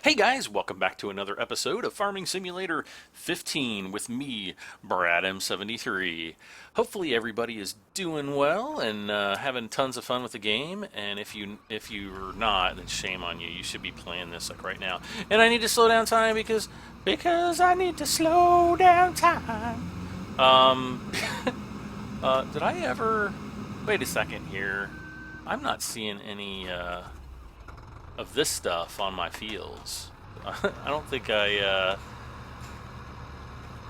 Hey guys, welcome back to another episode of Farming Simulator 15 with me, Brad M73. Hopefully everybody is doing well and having tons of fun with the game. And if you're not, then shame on you. You should be playing this like right now. And I need to slow down time because I need to slow down time. Did I ever? Wait a second here. I'm not seeing any of this stuff on my fields. I don't think I'm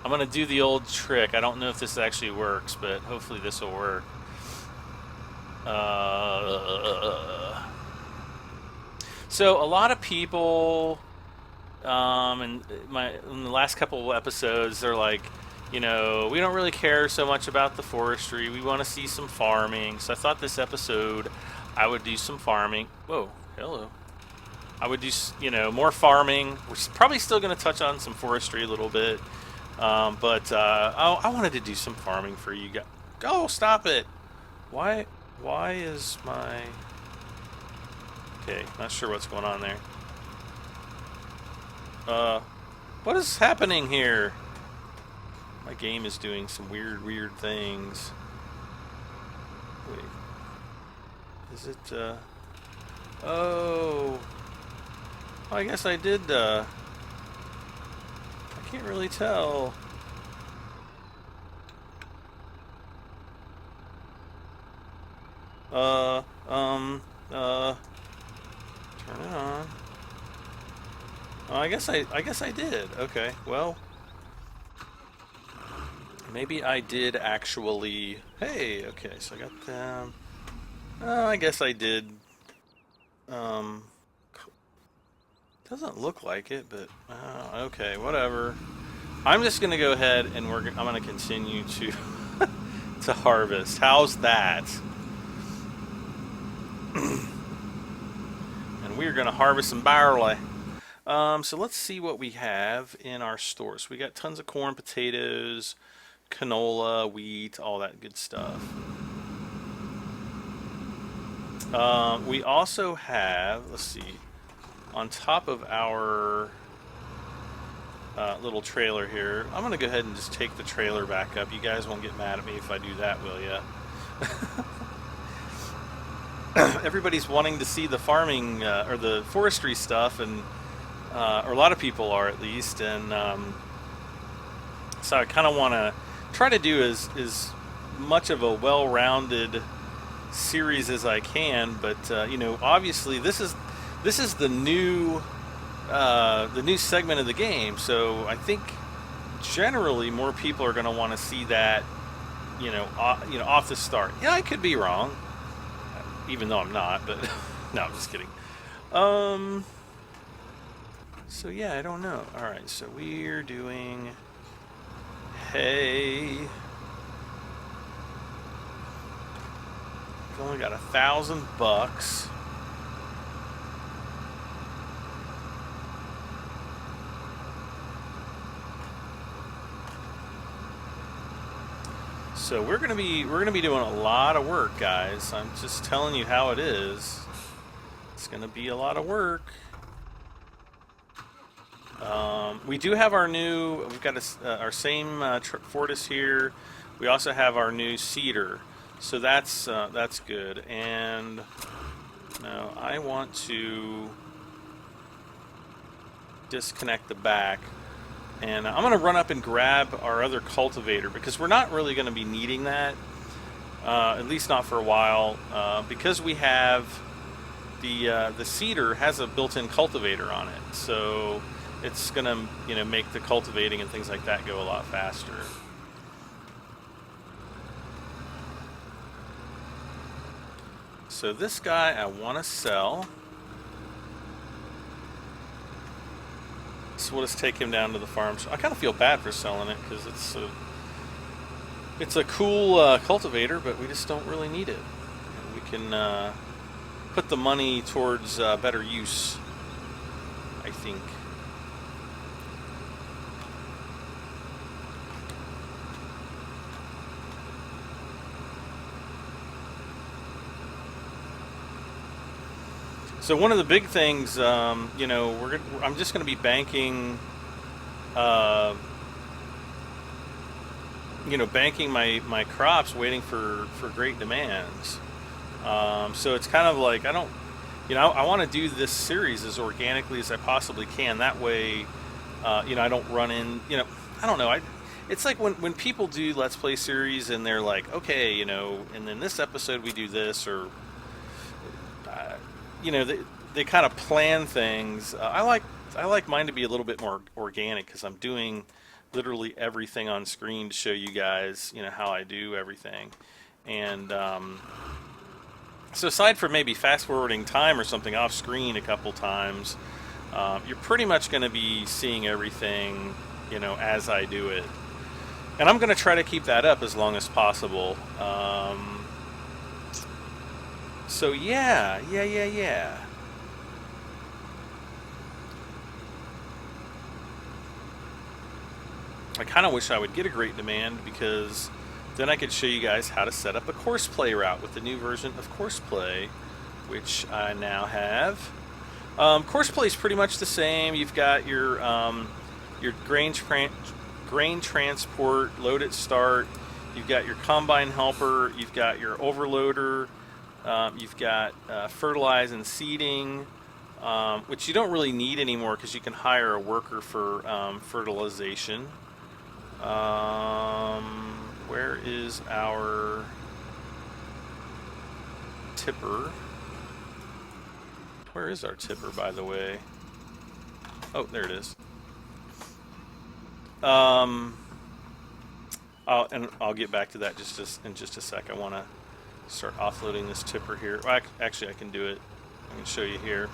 gonna do the old trick. I don't know if this actually works, but hopefully this will work. So a lot of people in the last couple of episodes, they're like, you know, we don't really care so much about the forestry. We want to see some farming. So I thought this episode I would do some farming. Whoa, hello. I would do, you know, more farming. We're probably still going to touch on some forestry a little bit. But I wanted to do some farming for you guys. Oh, stop it. Why is my... Okay, not sure what's going on there. What is happening here? My game is doing some weird things. Wait. Is it, Oh, I guess I did, I can't really tell. Turn it on. Oh, I guess I did. Okay, well, maybe I did actually. Hey, okay, so I got them. I guess I did. Doesn't look like it, but okay, whatever. I'm just gonna go ahead and I'm gonna continue to to harvest. How's that? And we're gonna harvest some barley. So let's see what we have in our stores. We got tons of corn, potatoes, canola, wheat, all that good stuff. We also have, let's see, on top of our little trailer here, I'm going to go ahead and just take the trailer back up. You guys won't get mad at me if I do that, will ya? Everybody's wanting to see the farming or the forestry stuff, and or a lot of people are at least, and so I kind of want to try to do as much of a well-rounded series as I can, but you know, obviously this is the new segment of the game, so I think generally more people are going to want to see that, you know, off the start. Yeah, I could be wrong, even though I'm not, but no, I'm just kidding. So yeah, I don't know. All right, so we're doing hay. We've only got $1,000. So we're gonna be doing a lot of work, guys. I'm just telling you how it is. It's gonna be a lot of work. We do have our new. We've got our same Fortis here. We also have our new cedar, so that's good. And now I want to disconnect the back. And I'm going to run up and grab our other cultivator because we're not really going to be needing that, at least not for a while, because we have the cedar has a built-in cultivator on it, so it's going to, you know, make the cultivating and things like that go a lot faster. So this guy I want to sell. So we'll just take him down to the farm. So I kind of feel bad for selling it because it's a cool cultivator, but we just don't really need it. And we can put the money towards better use, I think. So one of the big things, I'm just going to be banking, uh, banking my crops, waiting for great demands. So it's kind of like I want to do this series as organically as I possibly can. That way, I don't run in, I don't know. It's like when people do Let's Play series and they're like, okay, and then this episode we do this, or, uh, they kind of plan things. I like mine to be a little bit more organic because I'm doing literally everything on screen to show you guys, how I do everything. And so aside from maybe fast forwarding time or something off screen a couple times, you're pretty much going to be seeing everything, as I do it. And I'm going to try to keep that up as long as possible. So yeah. I kind of wish I would get a great demand, because then I could show you guys how to set up a Courseplay route with the new version of Courseplay, which I now have. Courseplay is pretty much the same. You've got your grain transport, load at start. You've got your combine helper. You've got your overloader. You've got fertilize and seeding, which you don't really need anymore because you can hire a worker for fertilization. Where is our tipper? Where is our tipper, by the way? Oh, there it is. I'll get back to that in just a sec. I want to start offloading this tipper here. Well, actually, I can do it. I can show you here.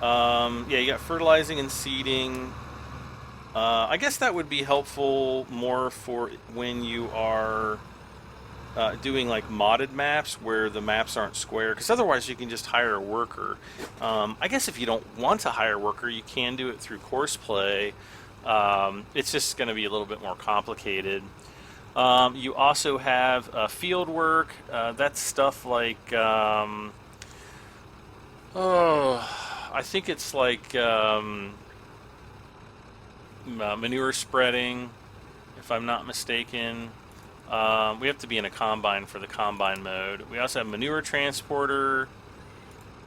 Yeah, you got fertilizing and seeding. I guess that would be helpful more for when you are doing like modded maps where the maps aren't square, because otherwise you can just hire a worker. I guess if you don't want to hire a worker, you can do it through Courseplay. It's just going to be a little bit more complicated. You also have field work. That's stuff like, I think it's like manure spreading, if I'm not mistaken. We have to be in a combine for the combine mode. We also have manure transporter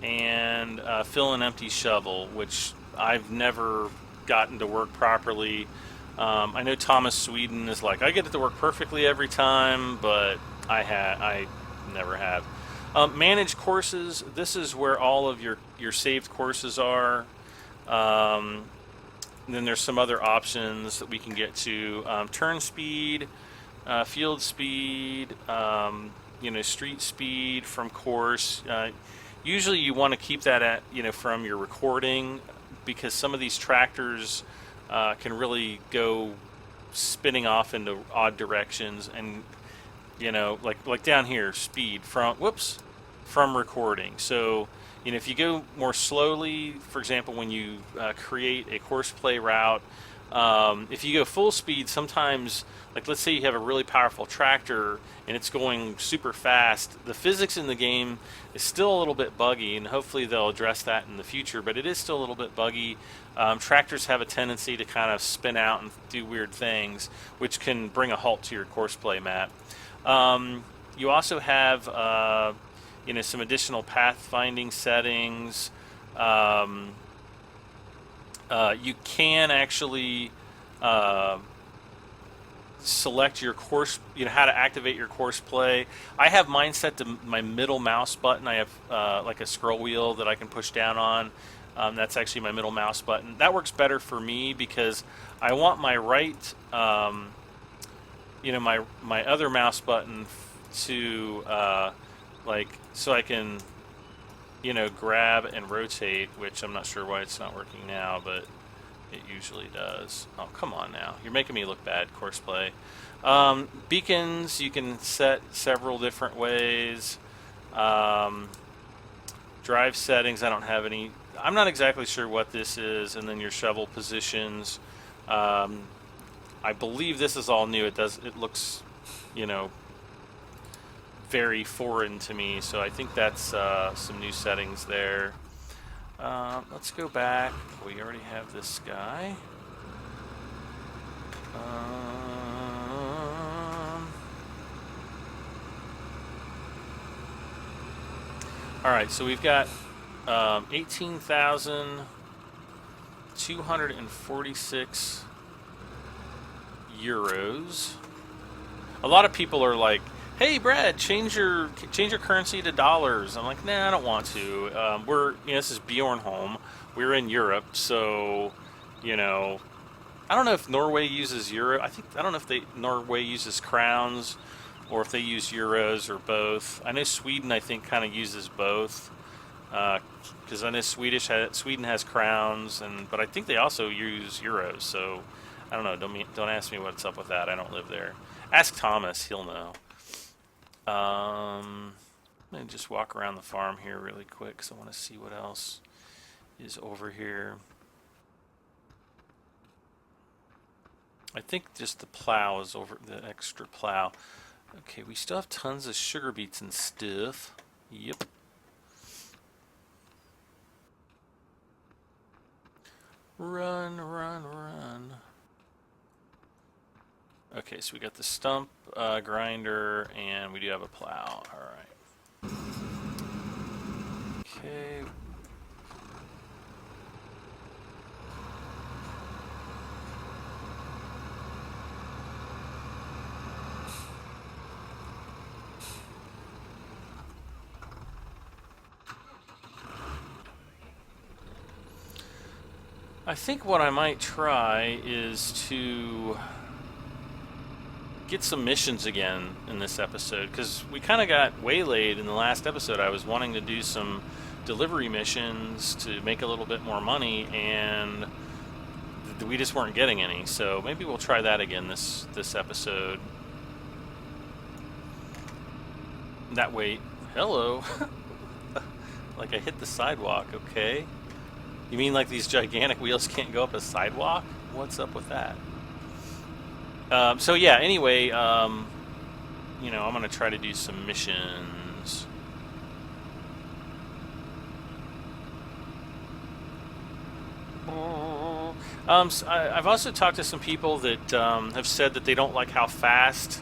and fill and empty shovel, which I've never gotten to work properly. I know Thomas Sweden is like, I get it to work perfectly every time, but I never have. Manage courses. This is where all of your saved courses are. And then there's some other options that we can get to. Turn speed, field speed, street speed from course. Usually you want to keep that at, from your recording, because some of these tractors can really go spinning off into odd directions, and like down here, speed from recording. So if you go more slowly, for example, when you create a Courseplay route, if you go full speed, sometimes, like let's say you have a really powerful tractor and it's going super fast, the physics in the game is still a little bit buggy, and hopefully they'll address that in the future, but it is still a little bit buggy. Tractors have a tendency to kind of spin out and do weird things, which can bring a halt to your Courseplay map. You also have some additional pathfinding settings. You can actually select your course, how to activate your Courseplay. I have mine set to my middle mouse button. I have like a scroll wheel that I can push down on. That's actually my middle mouse button. That works better for me because I want my right, my other mouse button to so I can, grab and rotate, which I'm not sure why it's not working now, but it usually does. Oh, come on now. You're making me look bad, Courseplay. Beacons, you can set several different ways. Drive settings, I don't have any. I'm not exactly sure what this is. And then your shovel positions. I believe this is all new. It looks, very foreign to me, so I think that's some new settings there. Let's go back. We already have this guy. All right, so we've got 18,246 euros. A lot of people are like, "Hey, Brad, change your currency to dollars." I'm like, "Nah, I don't want to." This is Bjornholm. We're in Europe, so I don't know if Norway uses euro. I don't know if Norway uses crowns or if they use euros or both. I know Sweden, I think, kind of uses both, because I know Sweden has crowns, but I think they also use euros. So I don't know. Don't ask me what's up with that. I don't live there. Ask Thomas; he'll know. I'm gonna just walk around the farm here really quick because I want to see what else is over here. I think just the plow is over, the extra plow. Okay, we still have tons of sugar beets and stuff. Yep. Run, run, run. Okay, so we got the stump grinder, and we do have a plow. All right. Okay. I think what I might try is to get some missions again in this episode, because we kind of got waylaid in the last episode. I was wanting to do some delivery missions to make a little bit more money, and we just weren't getting any. So maybe we'll try that again this episode. That way, hello. Like I hit the sidewalk. Okay. You mean like these gigantic wheels can't go up a sidewalk? What's up with that? So yeah, anyway, I'm going to try to do some missions. I've also talked to some people that have said that they don't like how fast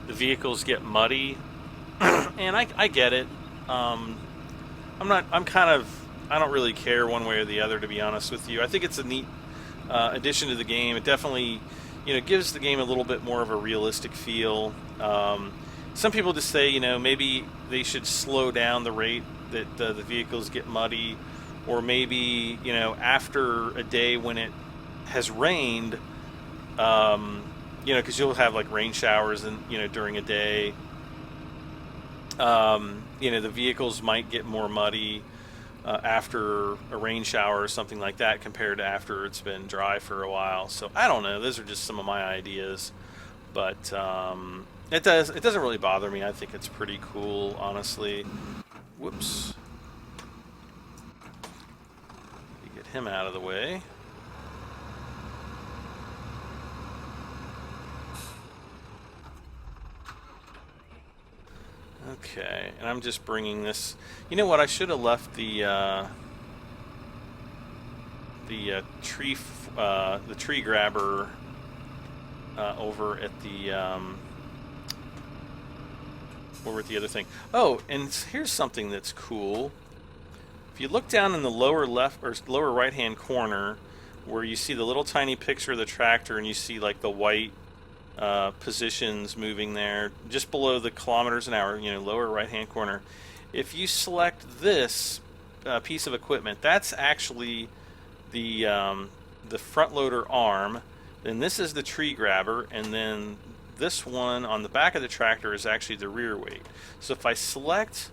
the vehicles get muddy. And I get it. I don't really care one way or the other, to be honest with you. I think it's a neat addition to the game. It definitely, gives the game a little bit more of a realistic feel. Some people just say, maybe they should slow down the rate that the vehicles get muddy, or maybe, after a day when it has rained, because you'll have like rain showers and during a day, the vehicles might get more muddy after a rain shower or something like that compared to after it's been dry for a while. So I don't know. Those are just some of my ideas, but it doesn't really bother me. I think it's pretty cool, honestly. Whoops. Get him out of the way. Okay, and I'm just bringing this. You know what? I should have left the tree grabber over at the other thing. Oh, and here's something that's cool. If you look down in the lower left or lower right-hand corner, where you see the little tiny picture of the tractor, and you see like the white positions moving there just below the kilometers an hour, lower right hand corner. If you select this piece of equipment, that's actually the front loader arm. Then this is the tree grabber, and then this one on the back of the tractor is actually the rear weight. So if I select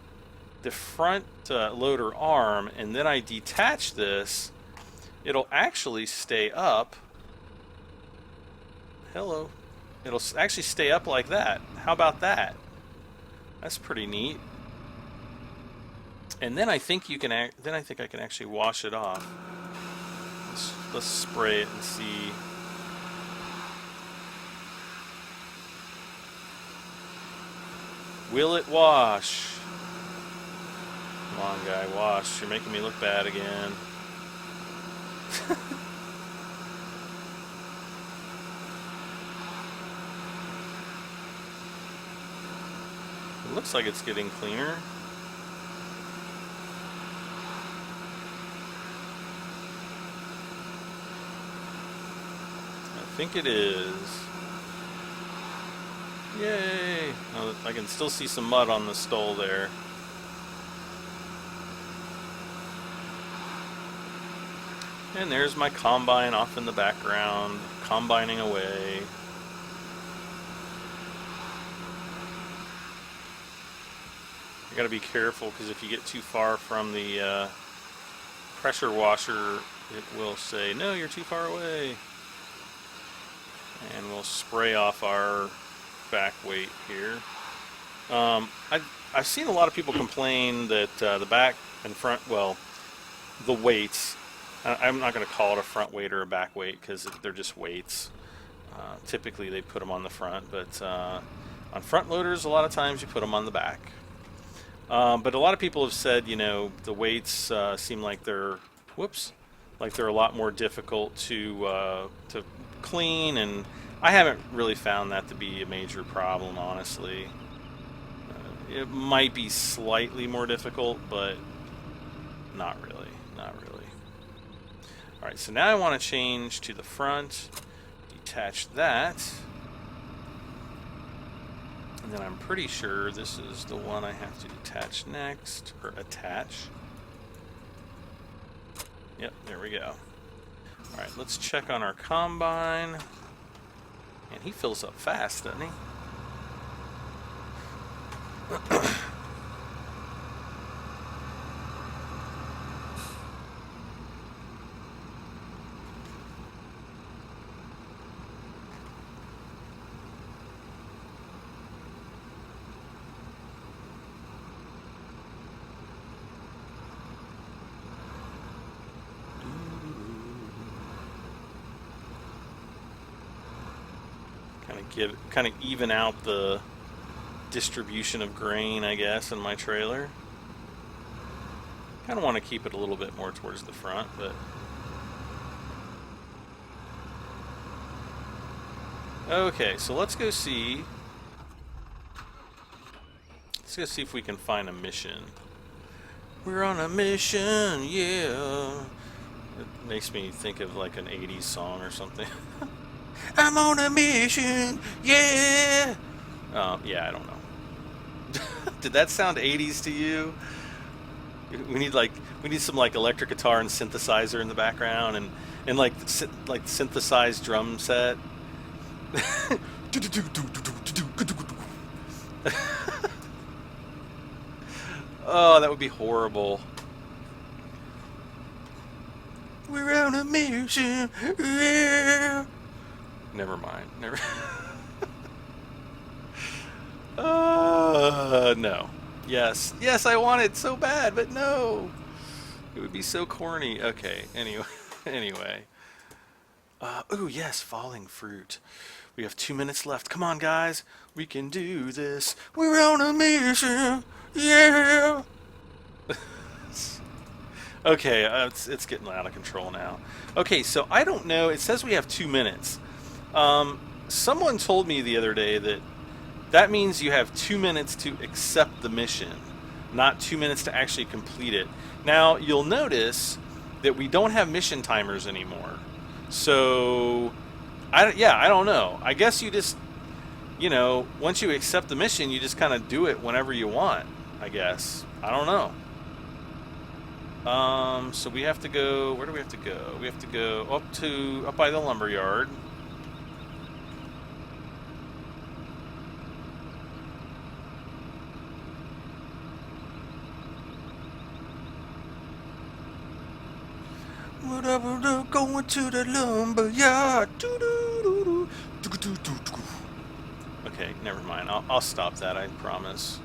the front loader arm and then I detach this, it'll actually stay up. Hello. It'll actually stay up like that. How about that? That's pretty neat. And then I think I can actually wash it off. Let's spray it and see. Will it wash? Come on, guy, wash. You're making me look bad again. It looks like it's getting cleaner. I think it is. Yay! Oh, I can still see some mud on the stole there. And there's my combine off in the background, combining away. You gotta be careful because if you get too far from the pressure washer, it will say, no, you're too far away. And we'll spray off our back weight here. I've seen a lot of people complain that the back and front, well, the weights, I'm not going to call it a front weight or a back weight because they're just weights. Typically they put them on the front, but on front loaders a lot of times you put them on the back. But a lot of people have said, you know, the weights seem like they're, like they're a lot more difficult to clean, and I haven't really found that to be a major problem, honestly. It might be slightly more difficult, but not really, not really. Alright, so now I want to change to the front, detach that, and then I'm pretty sure this is the one I have to detach next, or attach. Yep, there we go. Alright, let's check on our combine. And he fills up fast, doesn't he? Kind of even out the distribution of grain, I guess, in my trailer. Kind of want to keep it a little bit more towards the front, but okay, so let's go see if we can find a mission. We're on a mission, yeah. It makes me think of like an 80s song or something. I'm on a mission, yeah. Yeah, I don't know. Did that sound 80s to you? We need some like electric guitar and synthesizer in the background, and like synthesized drum set. Oh, that would be horrible. We're on a mission, yeah. Never mind. Never. No. Yes. Yes, I want it so bad, but no. It would be so corny. Okay. Anyway. Anyway. Ooh, yes, falling fruit. We have 2 minutes left. Come on, guys. We can do this. We're on a mission. Yeah. Okay, it's getting out of control now. Okay, so I don't know. It says we have 2 minutes. Someone told me the other day that means you have 2 minutes to accept the mission, not 2 minutes to actually complete it. Now, you'll notice that we don't have mission timers anymore. So, I don't know. I guess you just, you know, once you accept the mission, you just kind of do it whenever you want, I guess. I don't know. So we have to go, where do we have to go? We have to go up by the lumber yard. Going to the lumber yard. Okay, never mind. I'll stop that, I promise.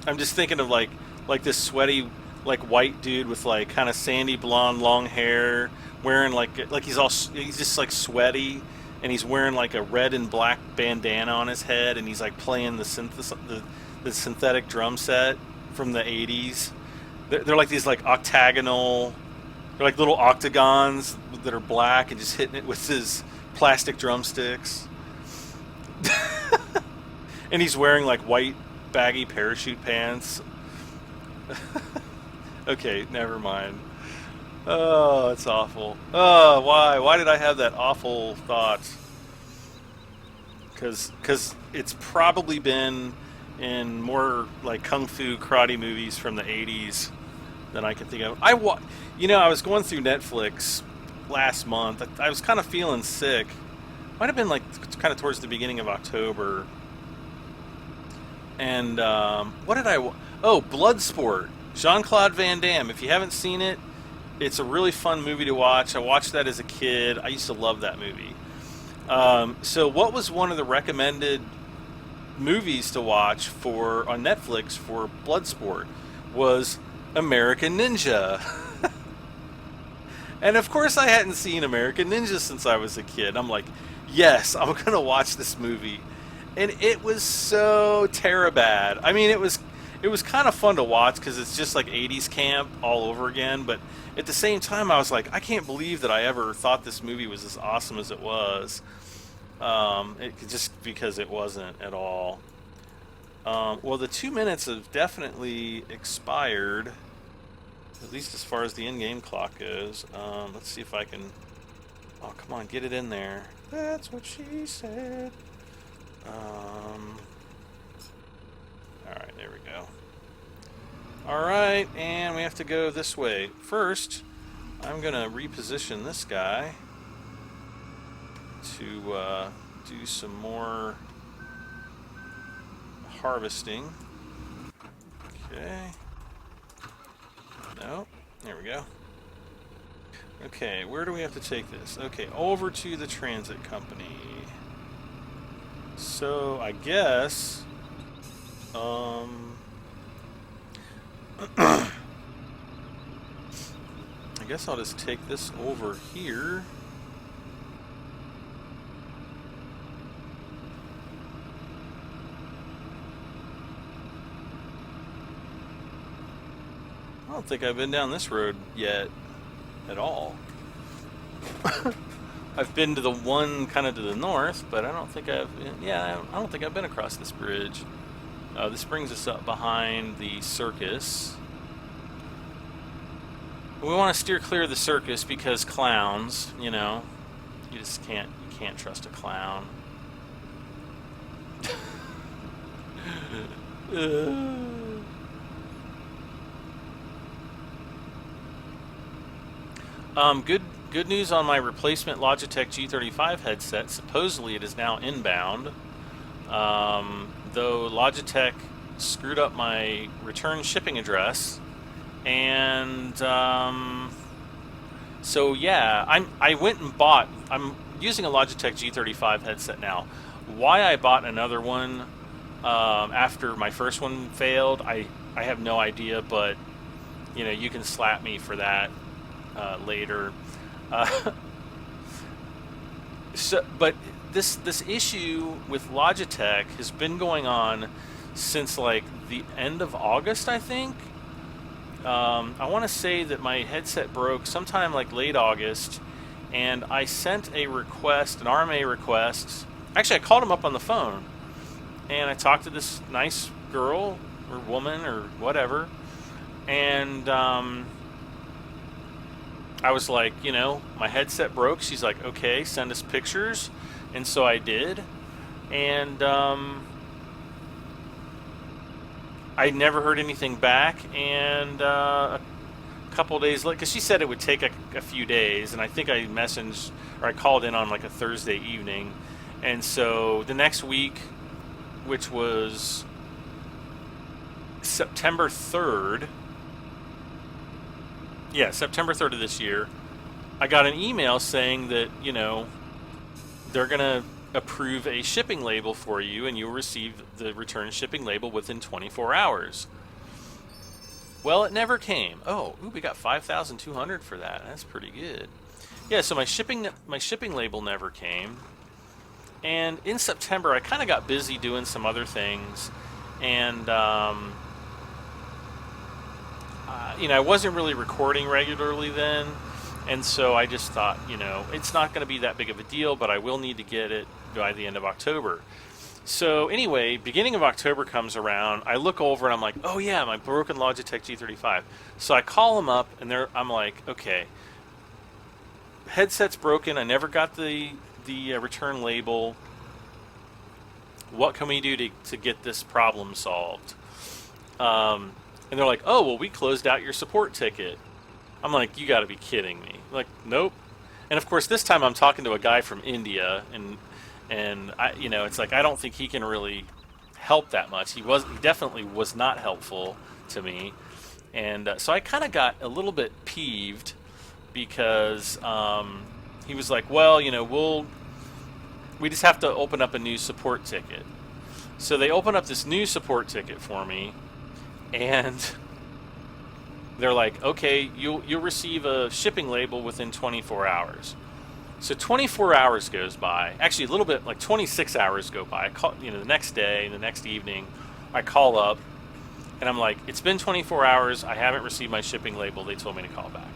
I'm just thinking of like this sweaty, like white dude with like kind of sandy blonde long hair, wearing like he's just like sweaty, and he's wearing like a red and black bandana on his head, and he's like playing the synthetic drum set from the 80s. They're like these like octagonal, they're like little octagons that are black, and just hitting it with his plastic drumsticks. And he's wearing like white baggy parachute pants. Okay, never mind. Oh, it's awful. Oh, why? Why did I have that awful thought? Because it's probably been in more like kung fu karate movies from the 80s than I can think of. I was going through Netflix last month. I was kind of feeling sick. Might have been like kind of towards the beginning of October. And what did I? Oh, Bloodsport. Jean-Claude Van Damme. If you haven't seen it, it's a really fun movie to watch. I watched that as a kid. I used to love that movie. So what was one of the recommended movies to watch on Netflix for Bloodsport was American Ninja. And of course I hadn't seen American Ninja since I was a kid. I'm like, yes, I'm going to watch this movie. And it was so bad. I mean, it was kind of fun to watch because it's just like 80s camp all over again. But at the same time, I was like, I can't believe that I ever thought this movie was as awesome as it was. Just because it wasn't at all. Well, the 2 minutes have definitely expired, at least as far as the in-game clock goes. Let's see if I can... Oh, come on, get it in there. That's what she said. Alright, there we go. Alright, and we have to go this way. First, I'm going to reposition this guy to do some more harvesting. Okay. No, there we go. Okay, where do we have to take this? Okay, over to the transit company. So, I guess... I guess I'll just take this over here. I don't think I've been down this road yet at all. I've been to the one kind of to the north, but I don't think I don't think I've been across this bridge. This brings us up behind the circus. We want to steer clear of the circus because clowns, you know, you can't trust a clown. Good news on my replacement Logitech G35 headset. Supposedly it is now inbound. Though Logitech screwed up my return shipping address, and so yeah, I went and bought. I'm using a Logitech G35 headset now. Why I bought another one after my first one failed, I have no idea. But you know, you can slap me for that later. But this issue with Logitech has been going on since like the end of August, I think. I want to say that my headset broke sometime like late August, and I sent a request, an RMA request. Actually, I called him up on the phone, and I talked to this nice girl or woman or whatever, and I was like, you know, my headset broke. She's like, okay, send us pictures. And so I did. And I never heard anything back. And a couple days later, because she said it would take a few days. And I think I messaged, or I called in on like a Thursday evening. And so the next week, which was September 3rd, yeah, September 3rd of this year, I got an email saying that, you know, they're going to approve a shipping label for you and you'll receive the return shipping label within 24 hours. Well, it never came. Oh, we got 5,200 for that. That's pretty good. Yeah, so my shipping label never came. And in September, I kind of got busy doing some other things, and I wasn't really recording regularly then, and so I just thought, it's not going to be that big of a deal, but I will need to get it by the end of October. So anyway, beginning of October comes around. I look over and I'm like, oh yeah, my broken Logitech G35. So I call them up, and I'm like, okay, headset's broken. I never got the return label. What can we do to get this problem solved? And they're like, oh, well, we closed out your support ticket. I'm like, you got to be kidding me. Like, nope. And of course, this time I'm talking to a guy from India, and it's like I don't think he can really help that much. He definitely was not helpful to me, and so I kind of got a little bit peeved because he was like, well, we just have to open up a new support ticket. So they open up this new support ticket for me, and they're like, okay, you'll receive a shipping label within 24 hours. So 24 hours goes by. Actually, a little bit, like 26 hours go by. I call, the next day, the next evening, I call up, and I'm like, it's been 24 hours. I haven't received my shipping label. They told me to call back.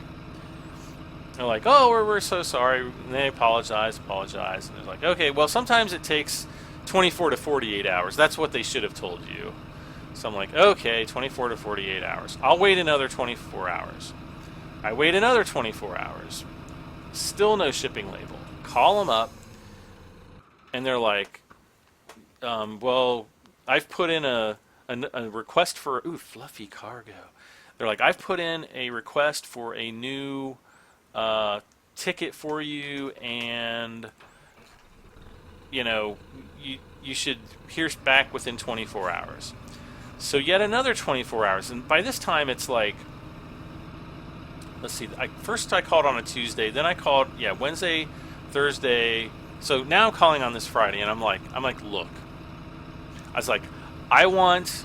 They're like, oh, we're so sorry. And they apologize. And they're like, okay, well, sometimes it takes 24 to 48 hours. That's what they should have told you. So I'm like, okay, 24 to 48 hours. I'll wait another 24 hours. I wait another 24 hours. Still no shipping label. Call them up, and they're like, well, I've put in a request for, fluffy cargo. They're like, I've put in a request for a new ticket for you, and you should hear back within 24 hours. So yet another 24 hours, and by this time it's like, let's see, first I called on a Tuesday, then I called, Wednesday, Thursday. So now I'm calling on this Friday, and I'm like, look, I was like, I want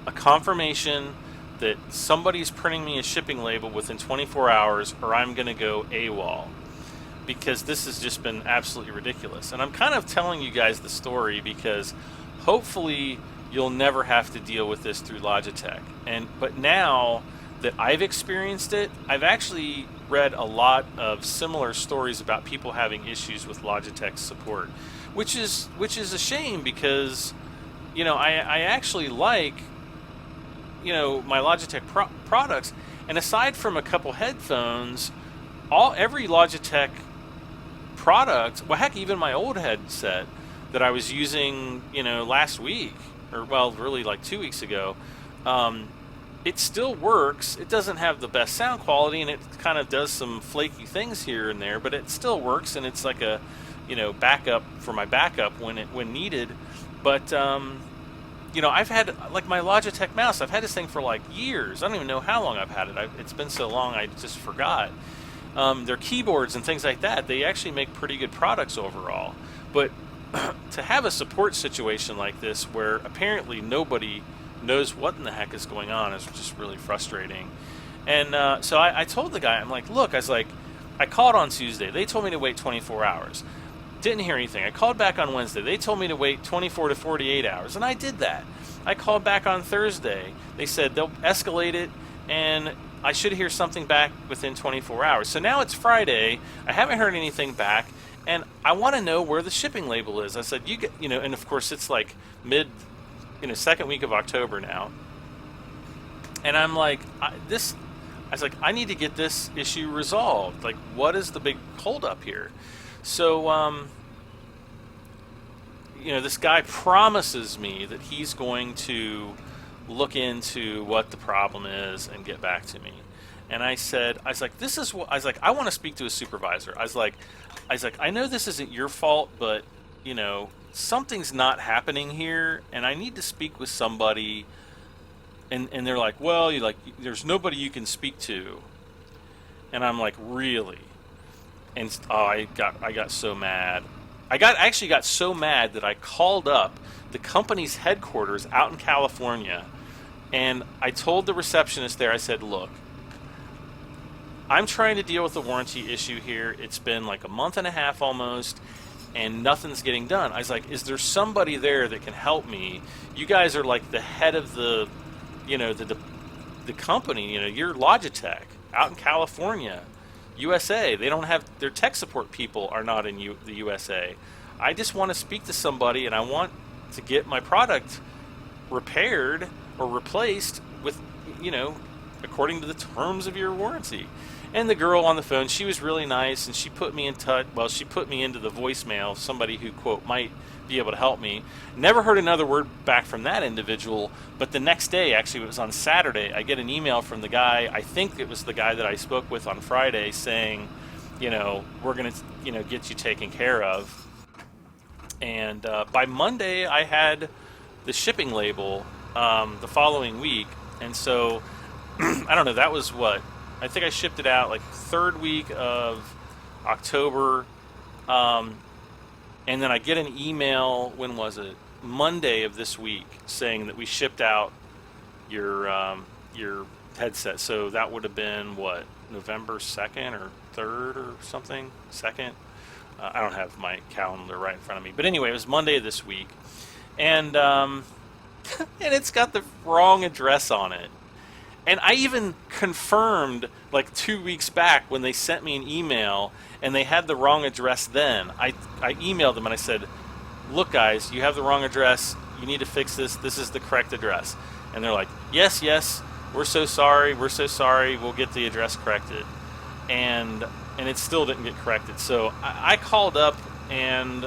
a confirmation that somebody's printing me a shipping label within 24 hours, or I'm going to go AWOL, because this has just been absolutely ridiculous. And I'm kind of telling you guys the story because hopefully you'll never have to deal with this through Logitech. But now that I've experienced it, I've actually read a lot of similar stories about people having issues with Logitech support, which is a shame because I actually like my Logitech products, and aside from a couple headphones, every Logitech product, well, heck, even my old headset that I was using last week, or well, really like 2 weeks ago, it still works. It doesn't have the best sound quality, and it kind of does some flaky things here and there, but it still works, and it's like a backup for my backup when needed. But I've had like my Logitech mouse. I've had this thing for like years. I don't even know how long I've had it. It's been so long I just forgot. Their keyboards and things like that, they actually make pretty good products overall. But to have a support situation like this where apparently nobody knows what in the heck is going on is just really frustrating. And so I told the guy, I'm like, look, I called on Tuesday. They told me to wait 24 hours. Didn't hear anything. I called back on Wednesday. They told me to wait 24 to 48 hours, and I did that. I called back on Thursday. They said they'll escalate it, and I should hear something back within 24 hours. So now it's Friday. I haven't heard anything back, and I want to know where the shipping label is. I said, and of course it's like second week of October now. And I'm like, I was like, I need to get this issue resolved. Like, what is the big holdup here? So, this guy promises me that he's going to look into what the problem is and get back to me. And I was like, I want to speak to a supervisor. I was like, I know this isn't your fault, but, something's not happening here, and I need to speak with somebody. And they're like, well, there's nobody you can speak to. And I'm like, really? And I got so mad. I actually got so mad that I called up the company's headquarters out in California, and I told the receptionist there, I said, look, I'm trying to deal with the warranty issue here. It's been like a month and a half almost, and nothing's getting done. I was like, is there somebody there that can help me? You guys are like the head of the, the company. You're Logitech out in California, USA. They don't have their tech support people are not in the USA. I just want to speak to somebody, and I want to get my product repaired or replaced with, according to the terms of your warranty. And the girl on the phone, she was really nice, and she put me in touch. Well, she put me into the voicemail of somebody who, quote, might be able to help me. Never heard another word back from that individual, but the next day, actually it was on Saturday, I get an email from the guy. I think it was the guy that I spoke with on Friday, saying, we're going to, get you taken care of. And by Monday, I had the shipping label the following week. And so, I don't know, that was what? I think I shipped it out like third week of October. And then I get an email, when was it? Monday of this week, saying that we shipped out your headset. So that would have been, what, November 2nd or 3rd or something? 2nd? I don't have my calendar right in front of me. But anyway, it was Monday of this week. And, and it's got the wrong address on it. And I even confirmed like 2 weeks back when they sent me an email and they had the wrong address then. I emailed them and I said, look guys, you have the wrong address. You need to fix this. This is the correct address. And they're like, yes, we're so sorry. We'll get the address corrected. And it still didn't get corrected. So I called up, and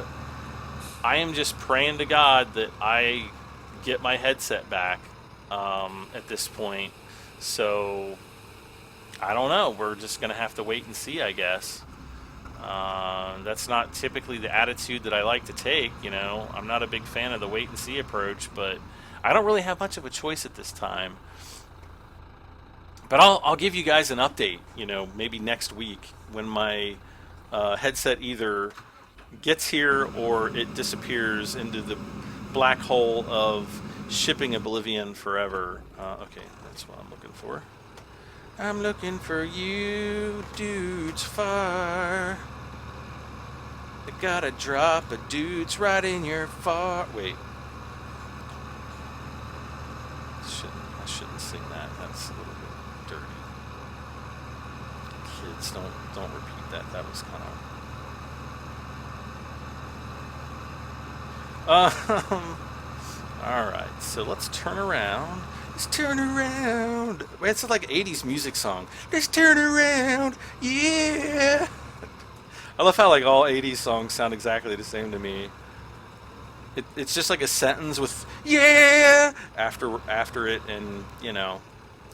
I am just praying to God that I get my headset back at this point. So I don't know. We're just going to have to wait and see, I guess. That's not typically the attitude that I like to take. I'm not a big fan of the wait and see approach, but I don't really have much of a choice at this time. But I'll give you guys an update, maybe next week when my headset either gets here or it disappears into the black hole of shipping oblivion forever. Okay, that's what I'm looking for. I'm looking for you, Deutz-Fahr. I gotta drop a dudes right in your far. Wait. I shouldn't sing that. That's a little bit dirty. Kids, don't repeat that. That was kind of. All right. So let's turn around. Let's turn around. Wait, it's like 80s music song. Let's turn around. Yeah. I love how like all 80s songs sound exactly the same to me. It's just like a sentence with yeah after it, and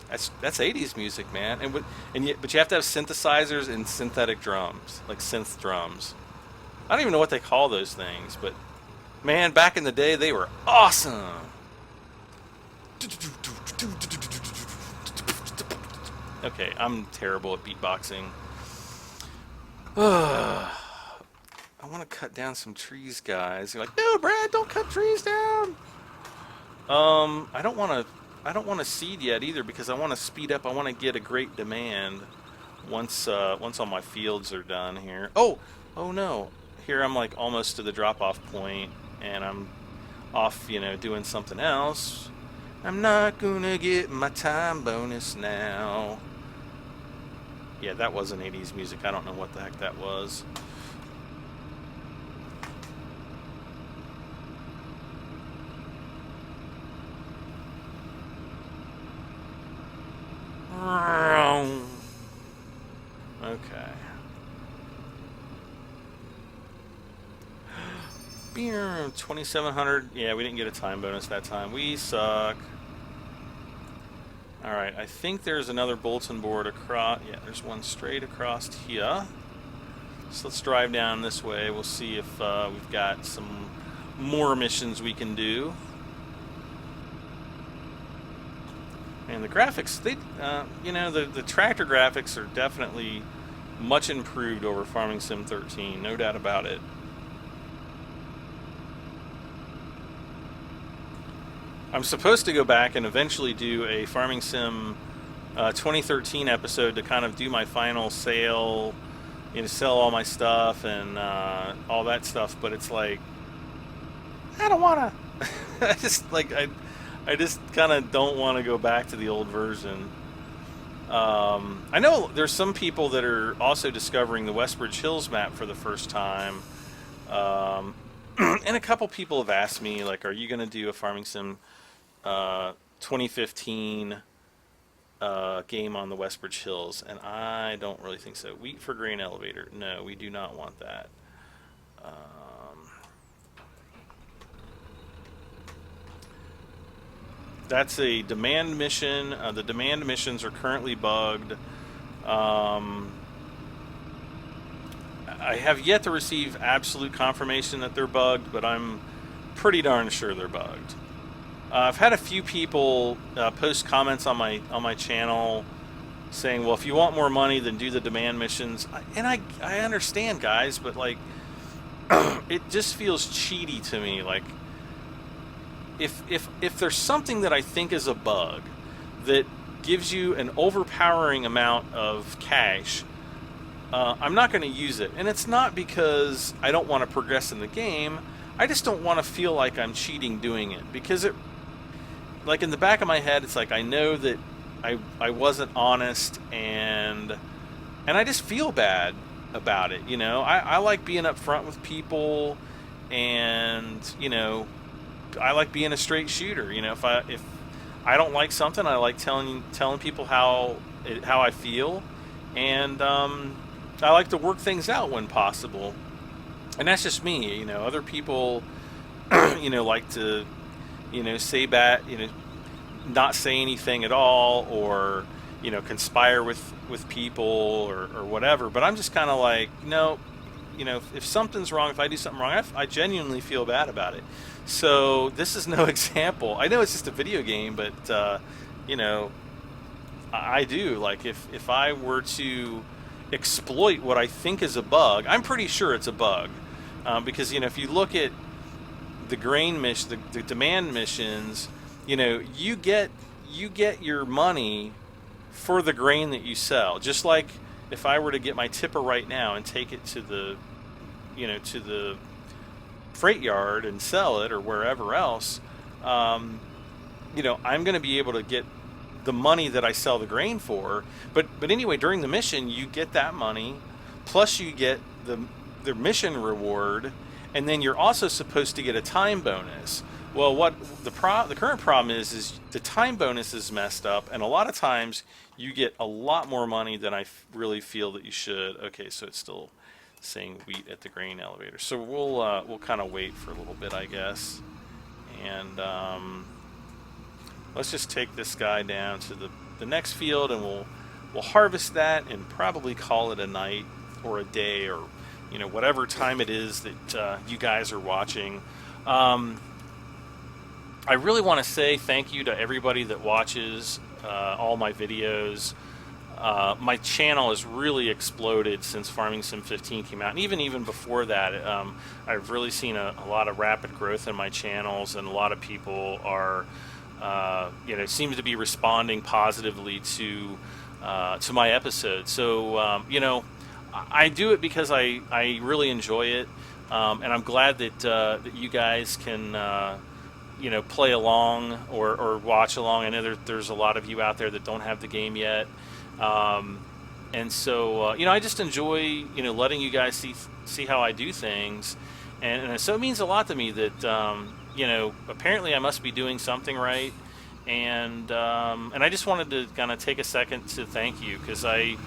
that's 80s music, man. But you have to have synthesizers and synthetic drums, like synth drums. I don't even know what they call those things, but man, back in the day they were awesome. Okay, I'm terrible at beatboxing. I want to cut down some trees, guys. You're like, no, Brad, don't cut trees down. I don't want to seed yet either, because I want to speed up. I want to get a great demand once all my fields are done here. Oh no, here I'm like almost to the drop-off point, and I'm off, doing something else. I'm not gonna get my time bonus now. Yeah, that wasn't 80s music. I don't know what the heck that was. Okay. 2,700. Yeah, we didn't get a time bonus that time. We suck. Alright, I think there's another bulletin board across. Yeah, there's one straight across here. So let's drive down this way. We'll see if we've got some more missions we can do. And the graphics, the tractor graphics are definitely much improved over Farming Sim 13, no doubt about it. I'm supposed to go back and eventually do a Farming Sim 2013 episode to kind of do my final sale sell all my stuff and all that stuff. But it's like I don't want to. I just kind of don't want to go back to the old version. I know there's some people that are also discovering the Westbridge Hills map for the first time. Um, and a couple people have asked me, like, are you going to do a Farming Sim 2015 game on the Westbridge Hills? And I don't really think so. Wheat for grain elevator. No, we do not want that. Um, that's a demand mission. The demand missions are currently bugged. Um, I have yet to receive absolute confirmation that they're bugged, but I'm pretty darn sure they're bugged. I've had a few people post comments on my channel saying, "Well, if you want more money, then do the demand missions." And I understand, guys, but like, it just feels cheaty to me. Like, if there's something that I think is a bug that gives you an overpowering amount of cash, I'm not going to use it. And it's not because I don't want to progress in the game. I just don't want to feel like I'm cheating doing it, because it, like, in the back of my head, it's like I know that I wasn't honest, and I just feel bad about it. I like being upfront with people, and I like being a straight shooter. If I don't like something, I like telling people how I feel, and I like to work things out when possible. And that's just me. Other people, like to, say bad, not say anything at all, or conspire with people or whatever. But I'm just kind of like, no, if something's wrong, if I do something wrong, I genuinely feel bad about it. So this is no example. I know it's just a video game, but I do. Like, if I were to exploit what I think is a bug, I'm pretty sure it's a bug, because if you look at the grain mission, the demand missions, you get your money for the grain that you sell. Just like if I were to get my tipper right now and take it to the freight yard and sell it, or wherever else, I'm going to be able to get the money that I sell the grain for. But anyway, during the mission, you get that money, plus you get the mission reward, and then you're also supposed to get a time bonus. Well, what the current problem is the time bonus is messed up, and a lot of times you get a lot more money than I really feel that you should. Okay, so it's still saying wheat at the grain elevator. So we'll kind of wait for a little bit, I guess, and let's just take this guy down to the next field, and we'll harvest that and probably call it a night or a day, or whatever time it is that you guys are watching. I really want to say thank you to everybody that watches all my videos. My channel has really exploded since Farming Sim 15 came out, and even before that. I've really seen a lot of rapid growth in my channels, and a lot of people are seem to be responding positively to my episodes. So I do it because I really enjoy it, and I'm glad that you guys can play along or watch along. I know there's a lot of you out there that don't have the game yet, and so I just enjoy letting you guys see how I do things, and so it means a lot to me that apparently I must be doing something right, and I just wanted to kind of take a second to thank you, because I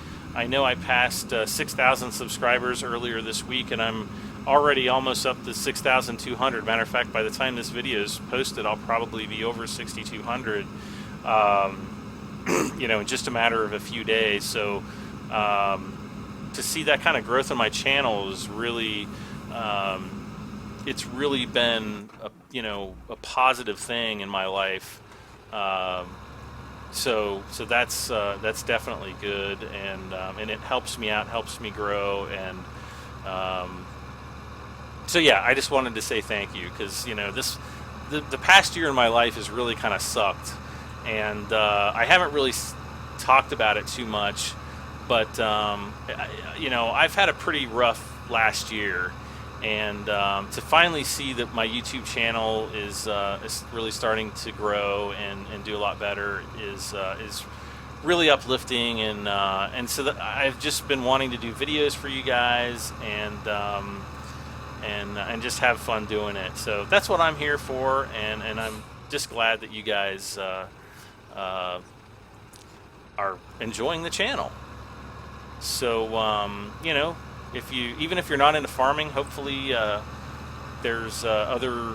know I passed 6,000 subscribers earlier this week, and I'm already almost up to 6,200. Matter of fact, by the time this video is posted, I'll probably be over 6,200. In just a matter of a few days. So to see that kind of growth in my channel is really, it's really been a positive thing in my life. So that's definitely good, and it helps me out, helps me grow, and so yeah, I just wanted to say thank you, because the past year in my life has really kind of sucked, and I haven't really talked about it too much, But you know, I've had a pretty rough last year, and to finally see that my YouTube channel is really starting to grow and do a lot better is really uplifting, and so that I've just been wanting to do videos for you guys and just have fun doing it. So that's what I'm here for, and I'm just glad that you guys are enjoying the channel. So you know, even if you're not into farming, hopefully there's other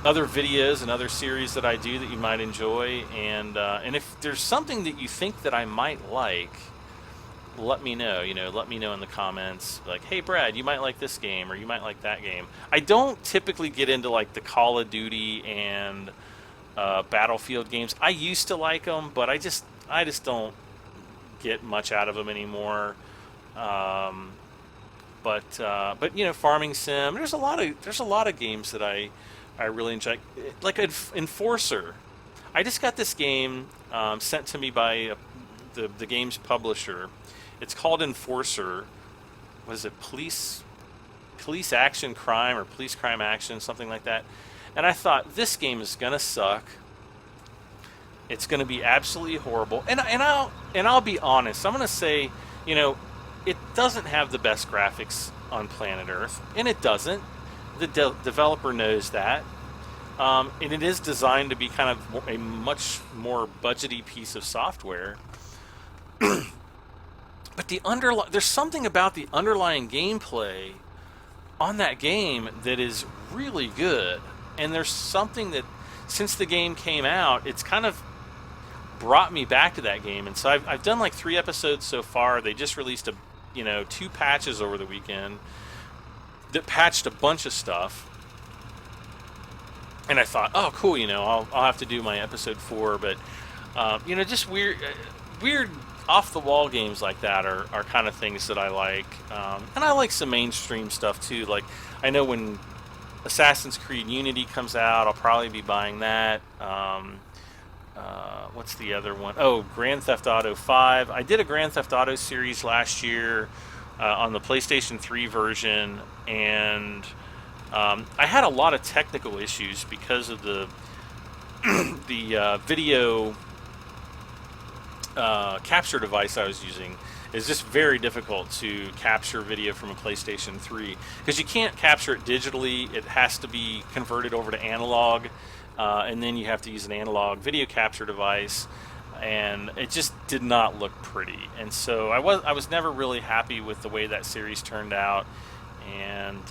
videos and other series that I do that you might enjoy, and if there's something that you think that I might like, let me know. You know, let me know in the comments, like, hey Brad, you might like this game or you might like that game. I don't typically get into like the Call of Duty and Battlefield games. I used to like them, but I just don't get much out of them anymore. But you know, farming sim. There's a lot of games that I really enjoy. Like Enforcer. I just got this game sent to me by the game's publisher. It's called Enforcer. Was it police action crime or police crime action, something like that? And I thought, this game is gonna suck. It's going to be absolutely horrible, and I'll be honest. I'm going to say, you know, it doesn't have the best graphics on planet Earth, and it doesn't. The developer knows that, and it is designed to be kind of a much more budgety piece of software. But there's something about the underlying gameplay on that game that is really good, and there's something that, since the game came out, it's kind of brought me back to that game. And so I've done like 3 episodes so far. They just released 2 patches over the weekend that patched a bunch of stuff, and I thought, oh cool, you know, I'll have to do my episode 4. But you know, just weird off the wall games like that are kind of things that I like, and I like some mainstream stuff too. Like, I know when Assassin's Creed Unity comes out, I'll probably be buying that. What's the other one? Oh, Grand Theft Auto 5. I did a Grand Theft Auto series last year on the PlayStation 3 version, and I had a lot of technical issues because of the video capture device I was using. Is just very difficult to capture video from a PlayStation 3 because you can't capture it digitally. It has to be converted over to analog, and then you have to use an analog video capture device, and it just did not look pretty. And so I was never really happy with the way that series turned out. And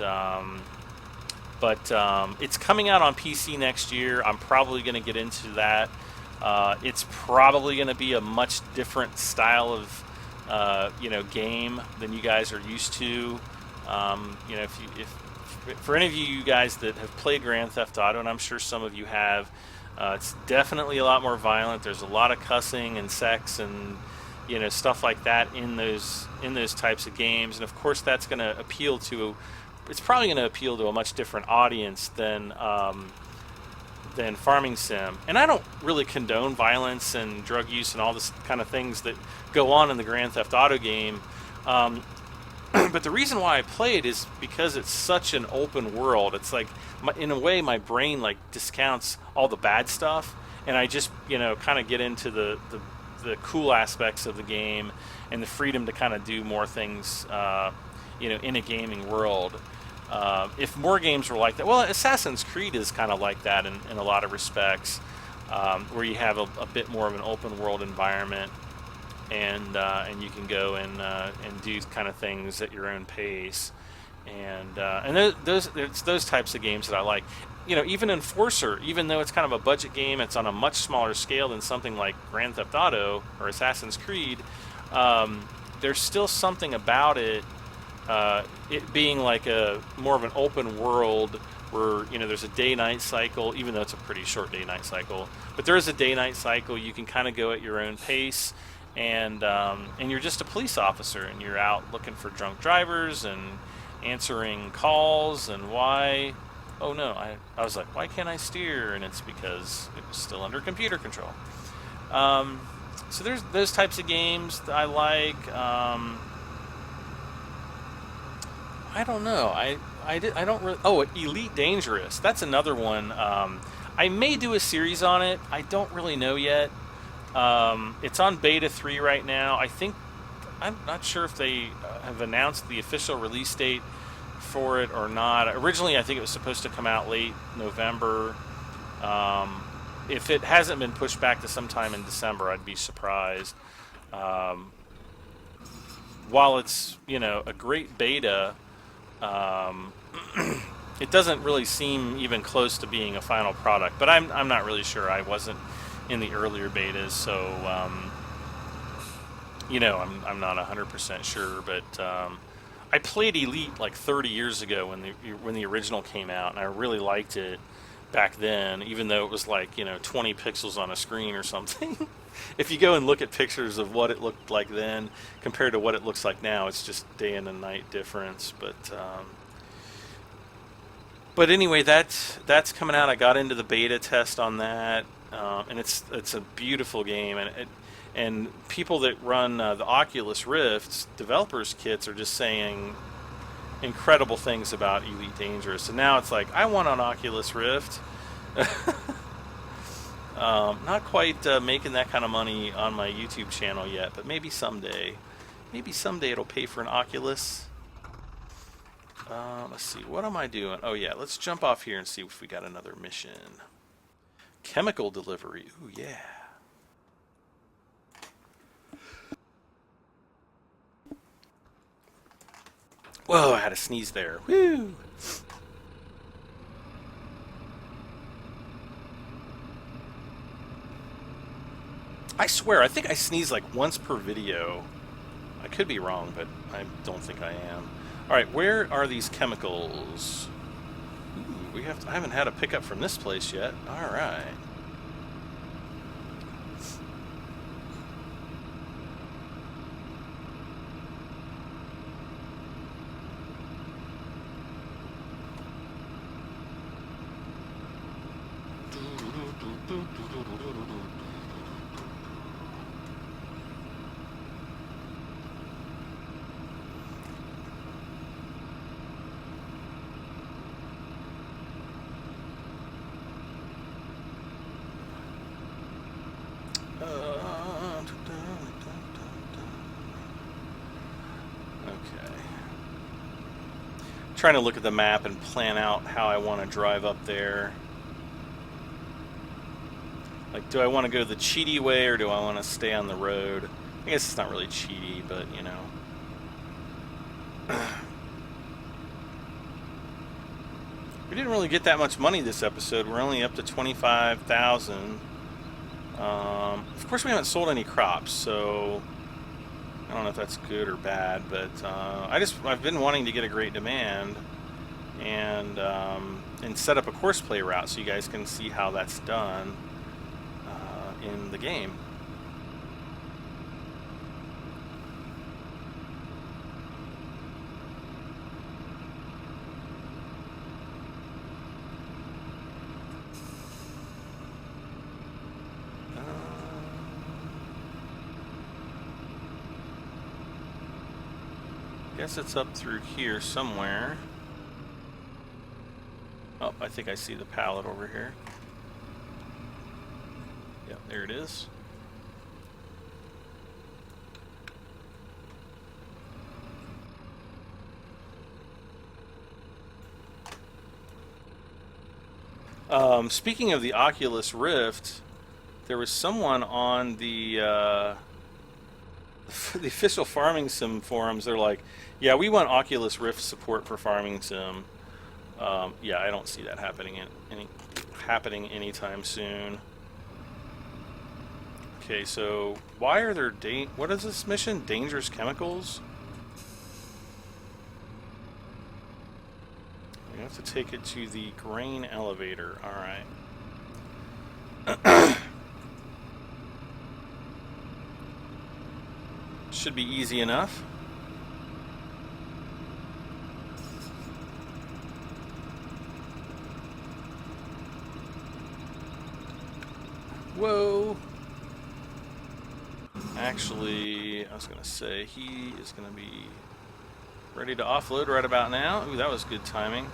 but it's coming out on PC next year. I'm probably going to get into that. It's probably going to be a much different style of game than you guys are used to. You know, if for any of you guys that have played Grand Theft Auto, and I'm sure some of you have, it's definitely a lot more violent. There's a lot of cussing and sex and stuff like that in those types of games, and of course that's going to appeal to. It's probably going to appeal to a much different audience than farming sim. And I don't really condone violence and drug use and all this kind of things that go on in the Grand Theft Auto game. But the reason why I play it is because it's such an open world. It's like, in a way, my brain discounts all the bad stuff, and I just kind of get into the cool aspects of the game and the freedom to kind of do more things in a gaming world. If more games were like that, well, Assassin's Creed is kind of like that in a lot of respects, where you have a bit more of an open world environment, and you can go and do kind of things at your own pace, and it's those types of games that I like. Even Enforcer, even though it's kind of a budget game, it's on a much smaller scale than something like Grand Theft Auto or Assassin's Creed. There's still something about it. It being like a more of an open world where there's a day-night cycle, even though it's a pretty short day-night cycle. But there is a day-night cycle. You can kind of go at your own pace, and you're just a police officer, and you're out looking for drunk drivers and answering calls. And why? Oh no, I was like, why can't I steer? And it's because it was still under computer control. So there's those types of games that I like. I don't know. I don't really. Oh, Elite Dangerous. That's another one. I may do a series on it. I don't really know yet. It's on beta 3 right now. I'm not sure if they have announced the official release date for it or not. Originally, I think it was supposed to come out late November. If it hasn't been pushed back to sometime in December, I'd be surprised. While it's a great beta, it doesn't really seem even close to being a final product. But I'm not really sure. I wasn't in the earlier betas, so I'm not 100% sure. But I played Elite like 30 years ago when the original came out, and I really liked it back then, even though it was like 20 pixels on a screen or something. If you go and look at pictures of what it looked like then compared to what it looks like now, it's just day and a night difference. But anyway, that's coming out. I got into the beta test on that, and it's a beautiful game. And people that run the Oculus Rift developers kits are just saying incredible things about Elite Dangerous. And now it's like, I want an Oculus Rift. Not quite making that kind of money on my YouTube channel yet, but maybe someday. Maybe someday it'll pay for an Oculus. Let's see, what am I doing? Oh yeah, let's jump off here and see if we got another mission. Chemical delivery. Ooh, yeah. Whoa, I had a sneeze there. Woo! I swear, I think I sneeze like once per video. I could be wrong, but I don't think I am. Alright, where are these chemicals? Ooh, I haven't had a pickup from this place yet. Alright. Trying to look at the map and plan out how I want to drive up there. Like, do I want to go the cheaty way or do I want to stay on the road? I guess it's not really cheaty, but we didn't really get that much money this episode. We're only up to 25,000. Of course, we haven't sold any crops, so I don't know if that's good or bad, but I've been wanting to get a great demand and set up a Courseplay route so you guys can see how that's done in the game. Guess it's up through here somewhere. Oh, I think I see the pallet over here. Yep, there it is. Speaking of the Oculus Rift, there was someone on the official Farming Sim forums. They're like, yeah, we want Oculus Rift support for Farming Sim. Yeah, I don't see that happening anytime soon. Okay, so why are there what is this mission? Dangerous chemicals? We have to take it to the grain elevator. Alright. Should be easy enough. Whoa. Actually, I was going to say he is going to be ready to offload right about now. Ooh, that was good timing.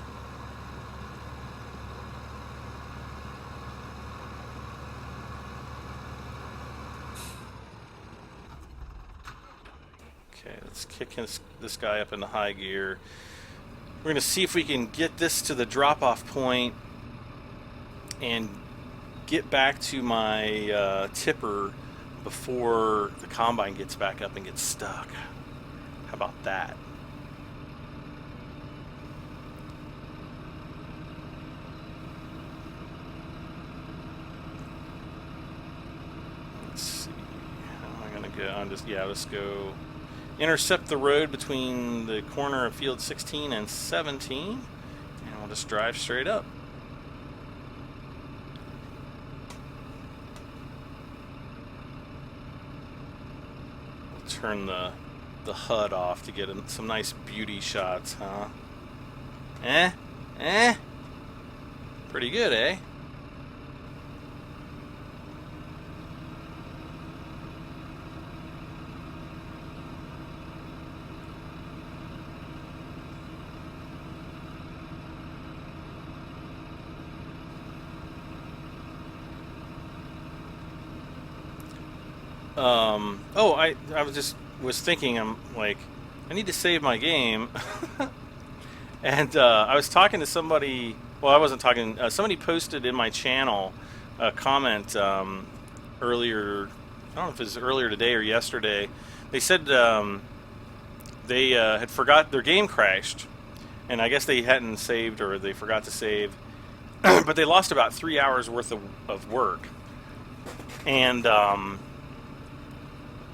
Okay, let's kick this guy up into high gear. We're going to see if we can get this to the drop-off point and get back to my tipper before the combine gets back up and gets stuck. How about that? Let's see. How am I going to go? Let's go intercept the road between the corner of field 16 and 17, and we'll just drive straight up. We'll turn the HUD off to get some nice beauty shots, huh? Pretty good, eh? I was thinking, I'm like, I need to save my game. And I was talking to somebody, well, I wasn't talking, somebody posted in my channel a comment earlier, I don't know if it was earlier today or yesterday. They said they had forgot, their game crashed, and I guess they hadn't saved, or they forgot to save, but they lost about 3 hours worth of work. And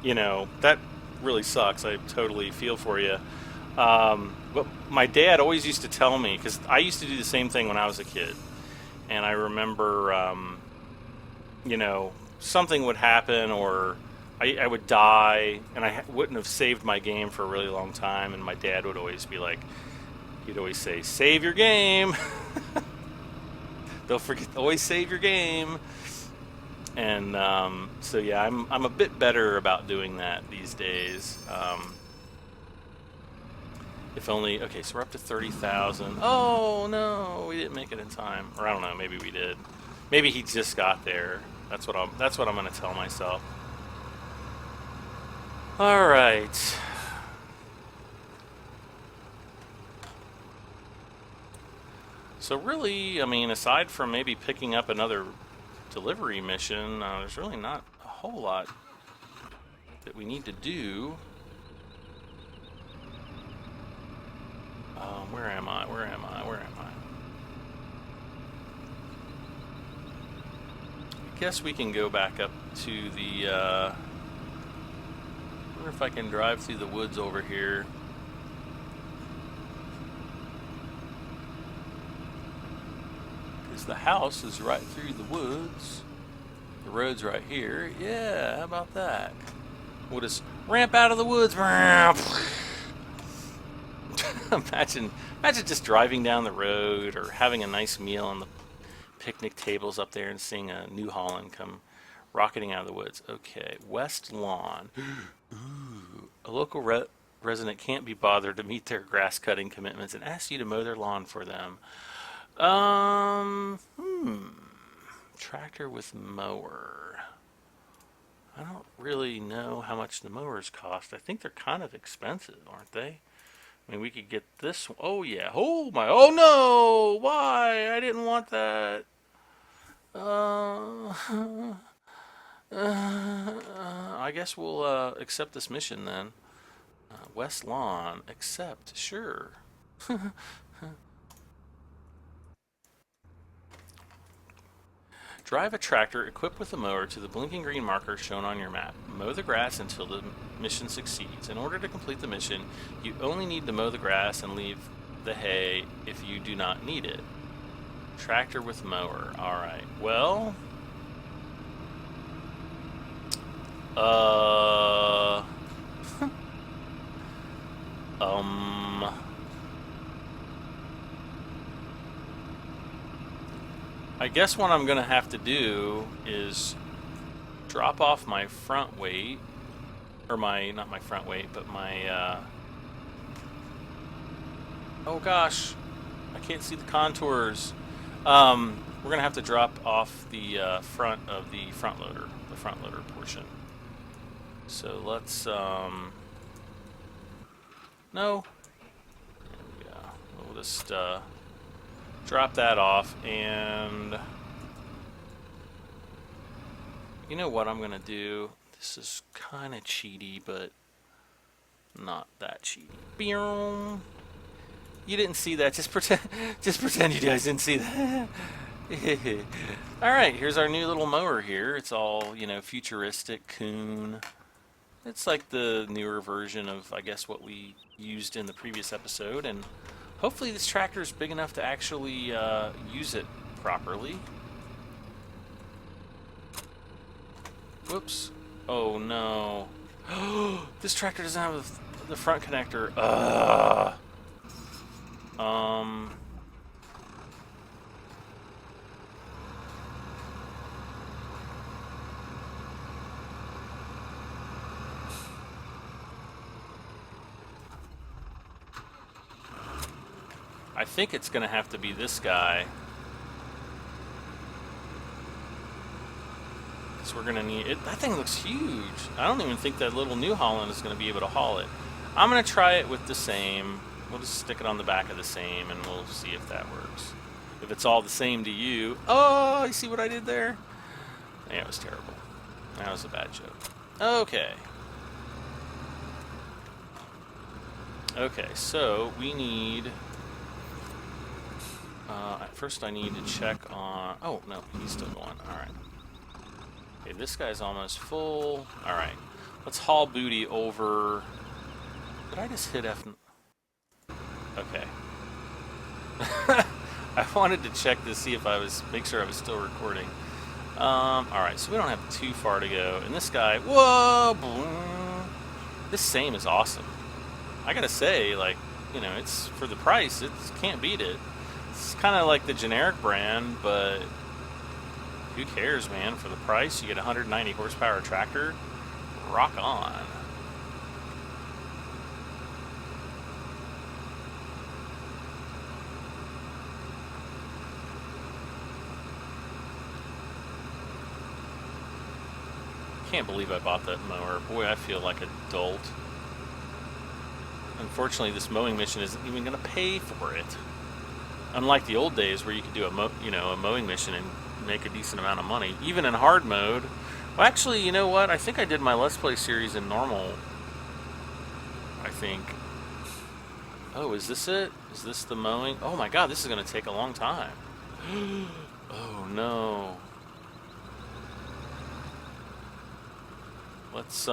you know, that really sucks. I totally feel for you. But my dad always used to tell me, because I used to do the same thing when I was a kid. And I remember, you know, something would happen, or I would die, and I wouldn't have saved my game for a really long time. And my dad would always be like, he'd always say, save your game. Don't forget, always save your game. And so yeah, I'm a bit better about doing that these days. If only. Okay, so we're up to 30,000. Oh no, we didn't make it in time. Or I don't know, maybe we did. Maybe he just got there. That's what I'm going to tell myself. All right. So really, I mean, aside from maybe picking up another delivery mission, there's really not a whole lot that we need to do. Where am I? I guess we can go back up to the, I wonder if I can drive through the woods over here. Because the house is right through the woods. The road's right here. Yeah, how about that? We'll just ramp out of the woods. Imagine just driving down the road, or having a nice meal on the picnic tables up there, and seeing a New Holland come rocketing out of the woods. Okay, West Lawn. Ooh, a local resident can't be bothered to meet their grass cutting commitments and asks you to mow their lawn for them. Tractor with mower. I don't really know how much the mowers cost. I think they're kind of expensive, aren't they? I mean, we could get this one. Oh, yeah. Oh, my. Oh, no. Why? I didn't want that. I guess we'll accept this mission then. West Lawn. Accept. Sure. Drive a tractor equipped with a mower to the blinking green marker shown on your map. Mow the grass until the mission succeeds. In order to complete the mission, you only need to mow the grass and leave the hay if you do not need it. Tractor with mower. Alright, well... I guess what I'm going to have to do is drop off my front weight or my, not my front weight, but my, oh gosh, I can't see the contours. We're gonna have to drop off the front of the front loader portion. So let's, no, yeah, we'll just drop that off, and you know what I'm gonna do? This is kind of cheaty, but not that cheaty. Boom. You didn't see that. Just pretend you guys didn't see that. All right, here's our new little mower here. It's all, you know, futuristic, coon. It's like the newer version of, I guess, what we used in the previous episode, and hopefully this tractor is big enough to actually use it properly. Whoops. Oh no. This tractor doesn't have the front connector. I think it's gonna have to be this guy. Because we're gonna need it. That thing looks huge. I don't even think that little New Holland is gonna be able to haul it. I'm gonna try it with the same. We'll just stick it on the back of the same, and we'll see if that works. If it's all the same to you. Oh, you see what I did there? Yeah, it was terrible. That was a bad joke. Okay. Okay, so we need... first I need to check on... Oh, no, he's still going. Alright. Okay, this guy's almost full. Alright. Let's haul booty over... Did I just hit F... Okay. I wanted to check to see if I was... Make sure I was still recording. Alright, so we don't have too far to go. And this guy... Whoa! Boom. This same is awesome. I gotta say, like, you know, it's... For the price, it can't beat it. It's kind of like the generic brand, but who cares, man? For the price, you get a 190 horsepower tractor. Rock on. Can't believe I bought that mower. Boy, I feel like a dolt. Unfortunately, this mowing mission isn't even going to pay for it. Unlike the old days where you could do a mowing mission and make a decent amount of money, even in hard mode. Well, actually, you know what? I think I did my Let's Play series in normal. I think. Oh, is this it? Is this the mowing? Oh my God, this is going to take a long time. Oh no. Let's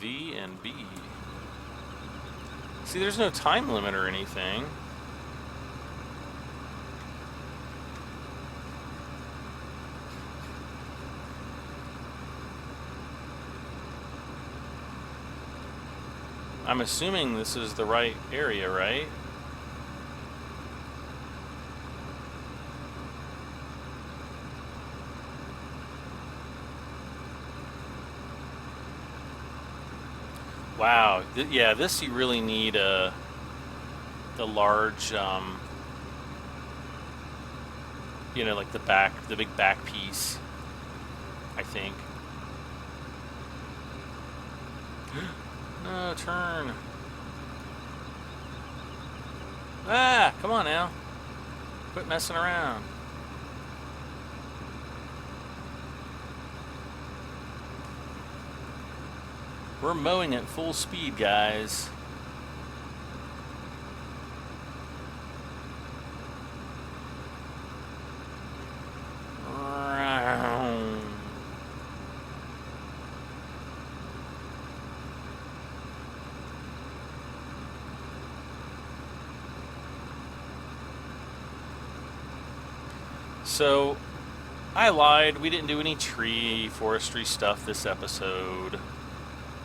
V and B. See, there's no time limit or anything. I'm assuming this is the right area, right? Wow. Yeah, this you really need the large, you know, like the big back piece, I think. No, turn. Ah, come on now. Quit messing around. We're mowing at full speed, guys. So, I lied. We didn't do any tree forestry stuff this episode.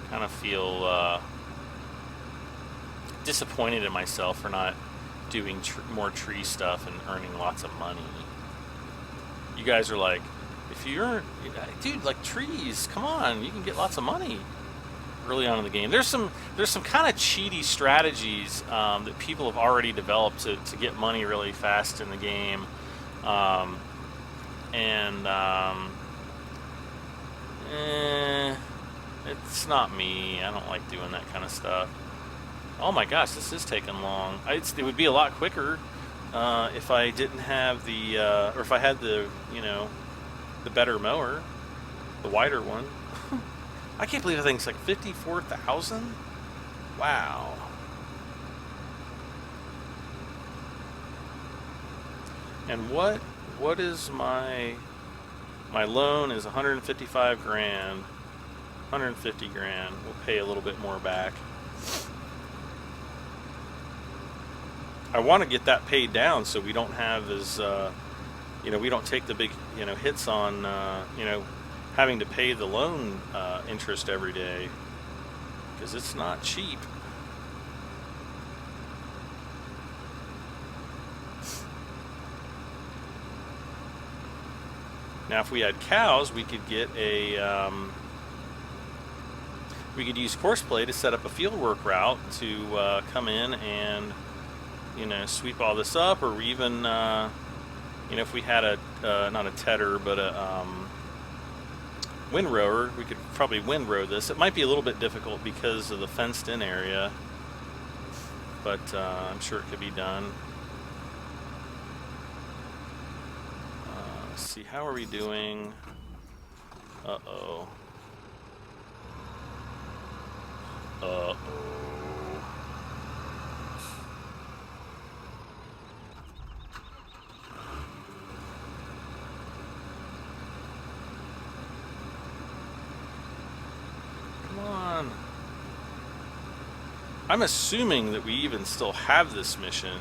Kind of feel disappointed in myself for not doing more tree stuff and earning lots of money. You guys are like, if you're, dude, like trees, come on, you can get lots of money. early on in the game. There's some kind of cheaty strategies that people have already developed to get money really fast in the game, and it's not me. I don't like doing that kind of stuff. Oh my gosh, this is taking long. It would be a lot quicker if I didn't have the, or if I had the, the better mower, the wider one. I can't believe I think it's like 54,000. Wow. And what is my loan is 155 grand, 150 grand. We'll pay a little bit more back. I want to get that paid down so we don't have as, we don't take the big, hits on, having to pay the loan interest every day, because it's not cheap. Now, if we had cows, we could get we could use Courseplay to set up a fieldwork route to come in and sweep all this up, or even if we had a not a tedder but a windrower, we could probably windrow this. It might be a little bit difficult because of the fenced-in area, but I'm sure it could be done. Let's see, how are we doing? Uh-oh. Uh-oh. I'm assuming that we even still have this mission.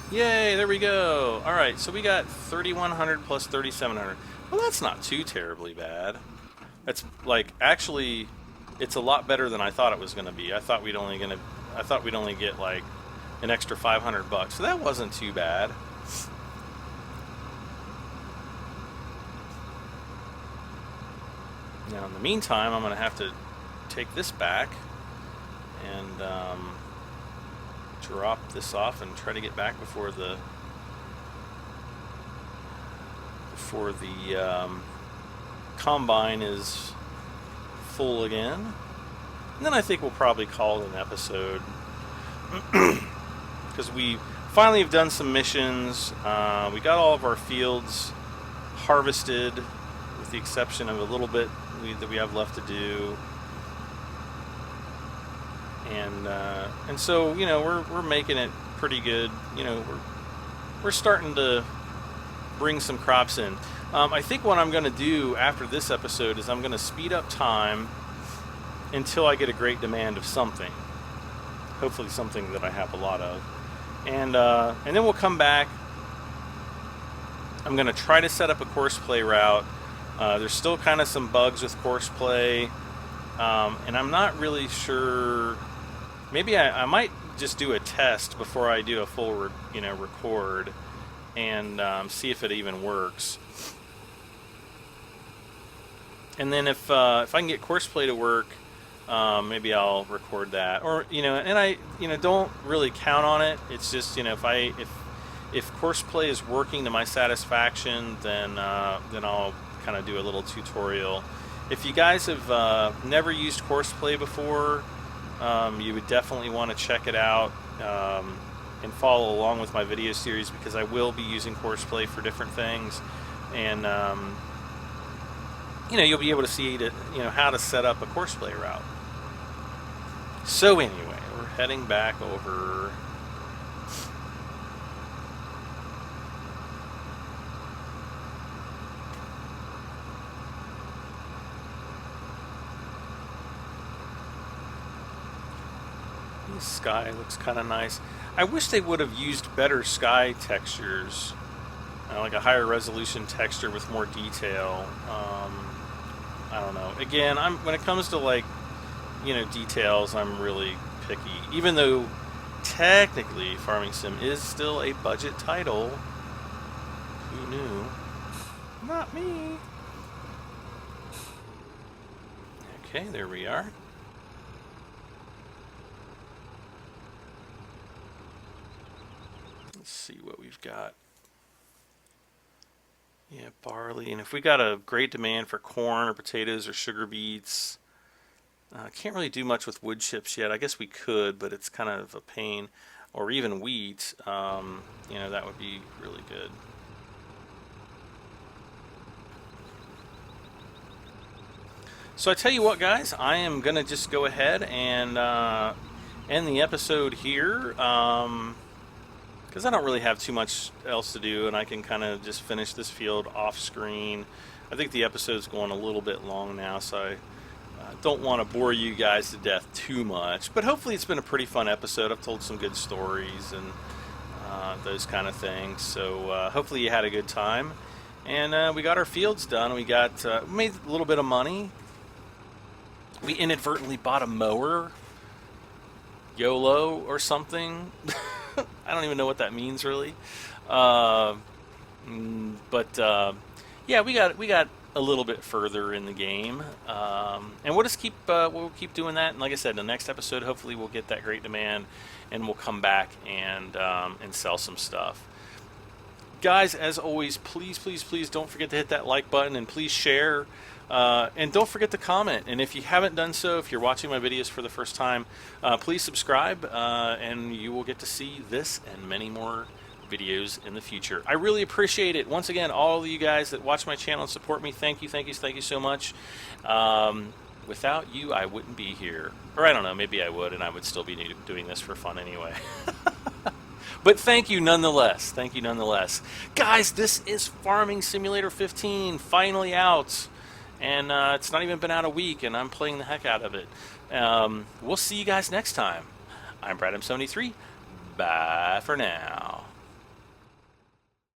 Yay, there we go. Alright, so we got 3,100 plus 3,700. Well, that's not too terribly bad. That's like, actually, it's a lot better than I thought it was going to be. I thought we'd only get like an extra 500 bucks. So that wasn't too bad. Now, in the meantime, I'm going to have to take this back and drop this off and try to get back before the combine is full again. And then I think we'll probably call it an episode, because we finally have done some missions. We got all of our fields harvested, with the exception of a little bit that we have left to do, and so we're making it pretty good. We're starting to bring some crops in. I think what I'm going to do after this episode is I'm going to speed up time until I get a great demand of something, hopefully something that I have a lot of, and then we'll come back. I'm going to try to set up a Courseplay route. There's still kind of some bugs with Courseplay, and I'm not really sure. Maybe I might just do a test before I do a full record, and see if it even works. And then if I can get Courseplay to work, maybe I'll record that. Or and I don't really count on it. It's just if Courseplay is working to my satisfaction, then I'll kind of do a little tutorial. If you guys have never used Courseplay before, you would definitely want to check it out and follow along with my video series, because I will be using Courseplay for different things, and you'll be able to see how to set up a Courseplay route. So anyway, we're heading back over. The sky looks kind of nice. I wish they would have used better sky textures, like a higher resolution texture with more detail. I don't know. Again, when it comes to details, I'm really picky. Even though technically Farming Sim is still a budget title. Who knew? Not me. Okay, there we are. Let's see what we've got. Yeah, barley. And if we got a great demand for corn or potatoes or sugar beets, can't really do much with wood chips yet. I guess we could, but it's kind of a pain. Or even wheat, that would be really good. So I tell you what, guys, I am going to just go ahead and end the episode here. Because I don't really have too much else to do, and I can kind of just finish this field off screen. I think the episode's going a little bit long now, so I don't want to bore you guys to death too much. But hopefully it's been a pretty fun episode. I've told some good stories and those kind of things. So hopefully you had a good time. And we got our fields done. We got made a little bit of money. We inadvertently bought a mower. YOLO or something. I don't even know what that means really. Yeah, we got a little bit further in the game, and we'll just we'll keep doing that. And like I said, in the next episode, hopefully we'll get that great demand, and we'll come back and sell some stuff. Guys, as always, please don't forget to hit that like button, and please share. And don't forget to comment. And if you haven't done so, if you're watching my videos for the first time, please subscribe, and you will get to see this and many more videos in the future. I really appreciate it. Once again, all of you guys that watch my channel and support me, thank you so much. Without you, I wouldn't be here. Or I don't know, maybe I would, and I would still be doing this for fun anyway. But thank you nonetheless. Guys, this is Farming Simulator 15, finally out. And it's not even been out a week, and I'm playing the heck out of it. We'll see you guys next time. I'm Brad M73. Bye for now.